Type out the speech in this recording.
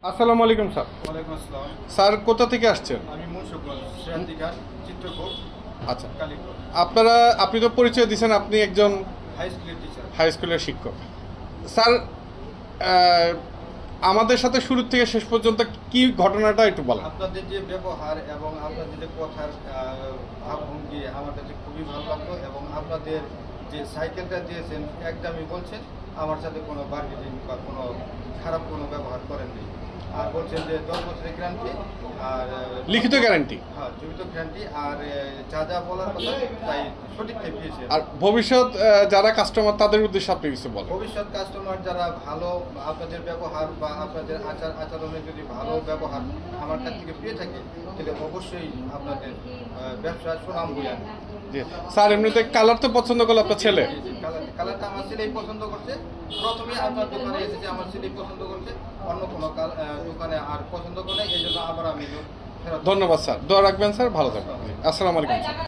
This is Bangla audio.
আসসালামু আলাইকুম স্যার। ওয়ালাইকুম আসসালাম। স্যার কোথা থেকে আসছেন? আমি মুন্সিগঞ্জ শ্রান্তিঘাট চিত্রকূট আচ্ছা, কালীপুর আপনি তো পরিচয় দিয়েছেন আপনি একজন হাই স্কুলের টিচার। হাই স্কুলের শিক্ষক। স্যার, আমাদের সাথে শুরু থেকে শেষ পর্যন্ত কি ঘটনাটা একটু বলেন। আপনাদের যে ব্যবহার এবং আপনাদের যে কথার ভাবভঙ্গি আমার কাছে খুবই ভালো লাগলো, এবং আপনাদের যে সাইকেলটা দিয়েছেন একদমই বলছেন আমার সাথে কোনো বার্গেনিং বা কোনো খারাপ কোনো ব্যবহার করেননি, আর বলছেন যে 10 বছরের গ্যারান্টি আর লিখিত গ্যারান্টি, হ্যাঁ জীবিত গ্যারান্টি, আর যা যা বলার কথা তাই সঠিক দিয়েছে। আর ভবিষ্যৎ যারা কাস্টমার তাদের উদ্দেশ্যে আপনি কিছু বলেন। ভবিষ্যৎ কাস্টমার যারা ভালো আপনাদের ব্যবহার বা আপনাদের আচরণে যদি ভালো ব্যবহার আমার কাছ থেকে পেয়ে থাকে তাহলে অবশ্যই আপনাদের ব্যবসা সুনাম বয়ে আনবে। জি স্যার, এমনিতে কালার তো পছন্দ করলো আপনার ছেলে? কালারটা আমার ছেলেই পছন্দ করছে। প্রথমে আপনার দোকানে এসেছে, আমার ছেলেই পছন্দ করছে, অন্য কোনো দোকানে আর পছন্দ করে, এই জন্য আবার আমি ধন্যবাদ স্যার, দোয়া রাখবেন স্যার, ভালো থাকবেন। আসসালামু আলাইকুম স্যার।